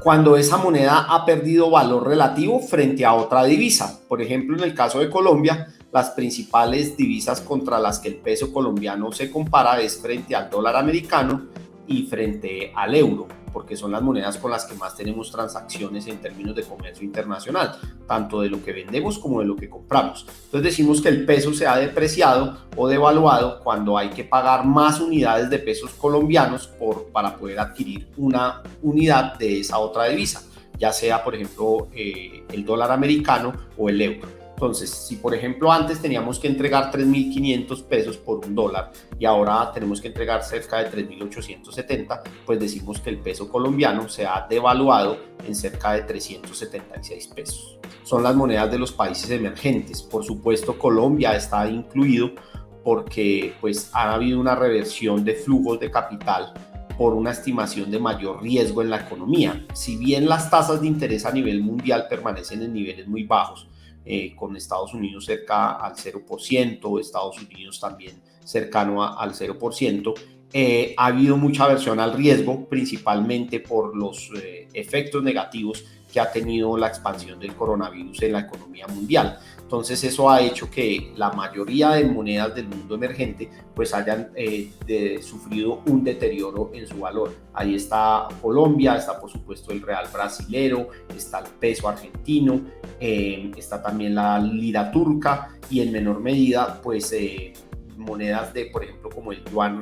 cuando esa moneda ha perdido valor relativo frente a otra divisa. Por ejemplo, en el caso de Colombia, las principales divisas contra las que el peso colombiano se compara es frente al dólar americano y frente al euro, porque son las monedas con las que más tenemos transacciones en términos de comercio internacional, tanto de lo que vendemos como de lo que compramos. Entonces decimos que el peso se ha depreciado o devaluado cuando hay que pagar más unidades de pesos colombianos para poder adquirir una unidad de esa otra divisa, ya sea, por ejemplo, el dólar americano o el euro. Entonces, si por ejemplo antes teníamos que entregar 3.500 pesos por un dólar y ahora tenemos que entregar cerca de 3.870, pues decimos que el peso colombiano se ha devaluado en cerca de 376 pesos. Son las monedas de los países emergentes. Por supuesto, Colombia está incluido porque pues ha habido una reversión de flujos de capital por una estimación de mayor riesgo en la economía. Si bien las tasas de interés a nivel mundial permanecen en niveles muy bajos, con Estados Unidos cerca al 0%, Estados Unidos también cercano al 0%, ha habido mucha aversión al riesgo, principalmente por los efectos negativos que ha tenido la expansión del coronavirus en la economía mundial. Entonces eso ha hecho que la mayoría de monedas del mundo emergente pues hayan sufrido un deterioro en su valor. Ahí está Colombia, está por supuesto el real brasilero, está el peso argentino, está también la lira turca y en menor medida pues monedas de, por ejemplo, como el yuan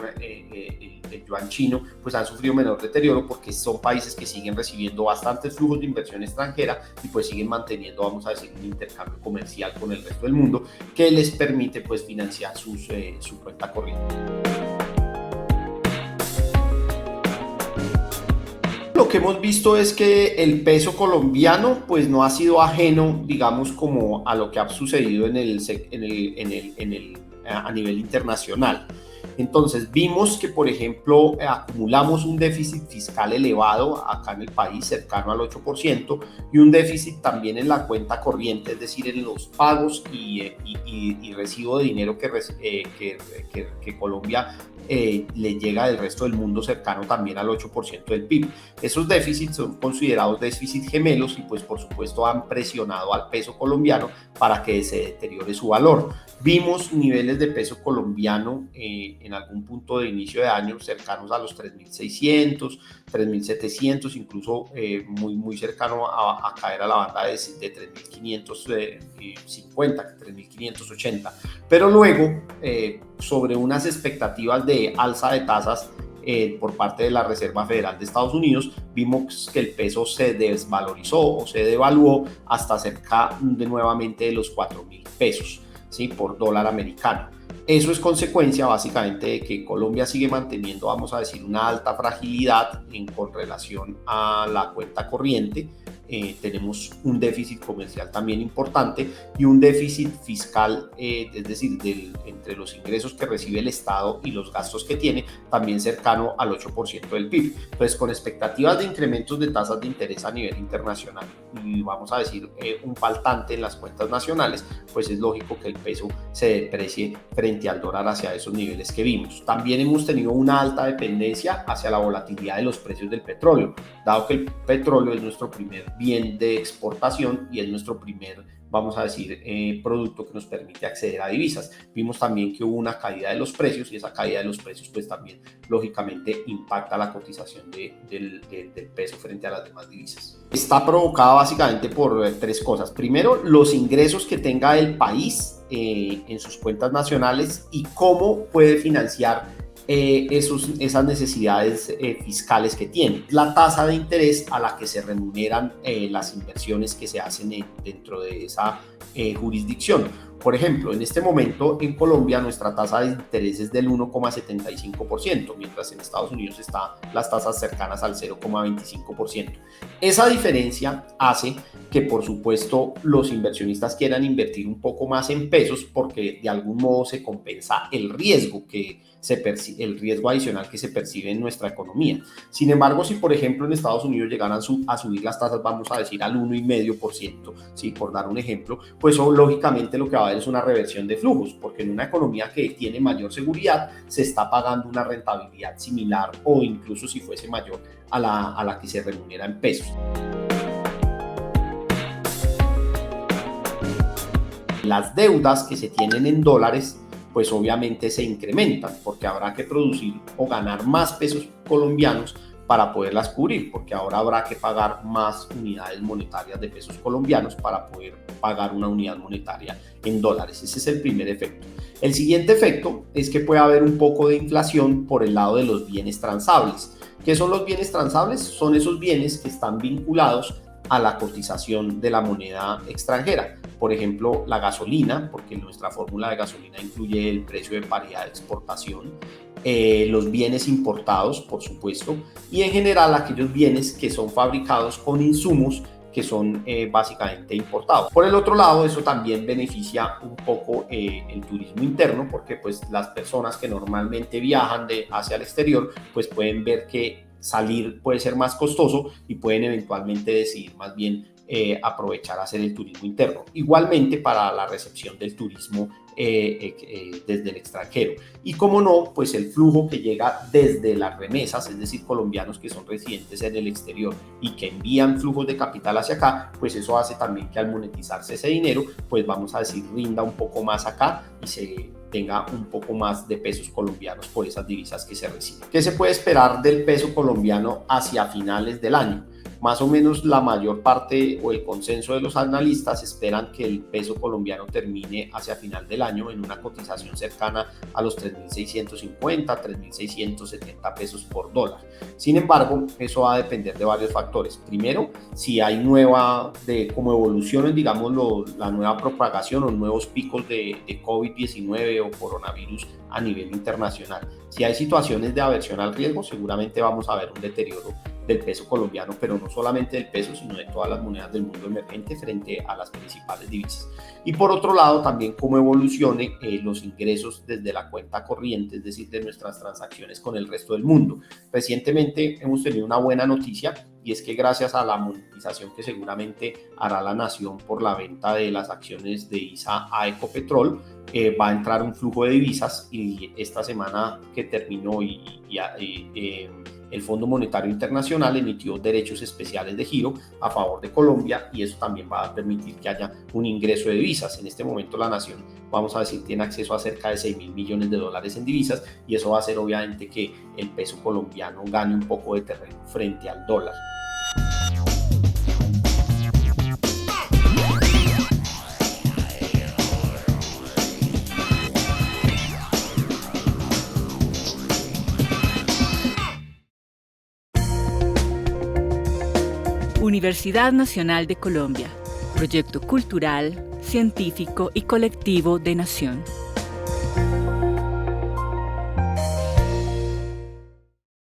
chino, pues han sufrido menor deterioro porque son países que siguen recibiendo bastantes flujos de inversión extranjera y pues siguen manteniendo, vamos a decir, un intercambio comercial con el resto del mundo que les permite pues financiar su cuenta corriente. Lo que hemos visto es que el peso colombiano pues no ha sido ajeno, digamos, como a lo que ha sucedido a nivel internacional. Entonces vimos que, por ejemplo, acumulamos un déficit fiscal elevado acá en el país, cercano al 8%, y un déficit también en la cuenta corriente, es decir, en los pagos y recibo de dinero que Colombia le llega del resto del mundo, cercano también al 8% del PIB. Esos déficits son considerados déficits gemelos y pues por supuesto han presionado al peso colombiano para que se deteriore su valor. Vimos niveles de peso colombiano en algún punto de inicio de año cercanos a los 3.600, 3.700, incluso muy cercano a caer a la banda de 3.550, 3.580. Pero luego, sobre unas expectativas de alza de tasas por parte de la Reserva Federal de Estados Unidos, vimos que el peso se desvalorizó o se devaluó hasta cerca nuevamente de los 4.000 pesos, ¿sí?, por dólar americano. Eso es consecuencia básicamente de que Colombia sigue manteniendo, vamos a decir, una alta fragilidad con relación a la cuenta corriente. Tenemos un déficit comercial también importante y un déficit fiscal, es decir, entre los ingresos que recibe el Estado y los gastos que tiene, también cercano al 8% del PIB. Entonces, con expectativas de incrementos de tasas de interés a nivel internacional y vamos a decir un faltante en las cuentas nacionales, pues es lógico que el peso se deprecie frente al dólar hacia esos niveles que vimos. También hemos tenido una alta dependencia hacia la volatilidad de los precios del petróleo, dado que el petróleo es nuestro primer bien de exportación y es nuestro primer, vamos a decir, producto que nos permite acceder a divisas. Vimos también que hubo una caída de los precios y esa caída de los precios pues también lógicamente impacta la cotización del peso frente a las demás divisas. Está provocada básicamente por tres cosas. Primero, los ingresos que tenga el país en sus cuentas nacionales y cómo puede financiar esas necesidades fiscales que tiene. La tasa de interés a la que se remuneran las inversiones que se hacen dentro de esa jurisdicción. Por ejemplo, en este momento en Colombia nuestra tasa de interés es del 1,75%, mientras en Estados Unidos están las tasas cercanas al 0,25%. Esa diferencia hace que, por supuesto, los inversionistas quieran invertir un poco más en pesos porque de algún modo se compensa el riesgo que el riesgo adicional que se percibe en nuestra economía. Sin embargo, si por ejemplo en Estados Unidos llegaran a subir las tasas, vamos a decir al 1,5%, ¿sí? Por dar un ejemplo, pues lógicamente lo que va a haber es una reversión de flujos, porque en una economía que tiene mayor seguridad se está pagando una rentabilidad similar o incluso si fuese mayor a la que se remunera en pesos. Las deudas que se tienen en dólares pues obviamente se incrementan porque habrá que producir o ganar más pesos colombianos para poderlas cubrir, porque ahora habrá que pagar más unidades monetarias de pesos colombianos para poder pagar una unidad monetaria en dólares. Ese es el primer efecto. El siguiente efecto es que puede haber un poco de inflación por el lado de los bienes transables. ¿Qué son los bienes transables? Son esos bienes que están vinculados a la cotización de la moneda extranjera. Por ejemplo, la gasolina, porque nuestra fórmula de gasolina incluye el precio de paridad de exportación, los bienes importados, por supuesto, y en general aquellos bienes que son fabricados con insumos que son básicamente importados. Por el otro lado, eso también beneficia un poco el turismo interno, porque pues las personas que normalmente viajan hacia el exterior, pues pueden ver que salir puede ser más costoso y pueden eventualmente decidir más bien aprovechar hacer el turismo interno. Igualmente para la recepción del turismo desde el extranjero. Y como no, pues el flujo que llega desde las remesas, es decir, colombianos que son residentes en el exterior y que envían flujos de capital hacia acá, pues eso hace también que al monetizarse ese dinero, pues vamos a decir, rinda un poco más acá y se tenga un poco más de pesos colombianos por esas divisas que se reciben. ¿Qué se puede esperar del peso colombiano hacia finales del año? Más o menos la mayor parte o el consenso de los analistas esperan que el peso colombiano termine hacia final del año en una cotización cercana a los 3.650, 3.670 pesos por dólar. Sin embargo, eso va a depender de varios factores. Primero, si hay como evoluciones, digamos, la nueva propagación o nuevos picos de COVID-19 o coronavirus a nivel internacional. Si hay situaciones de aversión al riesgo, seguramente vamos a ver un deterioro del peso colombiano, pero no solamente del peso, sino de todas las monedas del mundo emergente frente a las principales divisas. Y por otro lado, también cómo evolucione los ingresos desde la cuenta corriente, es decir, de nuestras transacciones con el resto del mundo. Recientemente hemos tenido una buena noticia y es que gracias a la monetización que seguramente hará la nación por la venta de las acciones de ISA a Ecopetrol, va a entrar un flujo de divisas y esta semana que terminó el Fondo Monetario Internacional emitió derechos especiales de giro a favor de Colombia y eso también va a permitir que haya un ingreso de divisas. En este momento la nación, vamos a decir, tiene acceso a cerca de 6.000 millones de dólares en divisas y eso va a hacer obviamente que el peso colombiano gane un poco de terreno frente al dólar. Universidad Nacional de Colombia, proyecto cultural, científico y colectivo de Nación.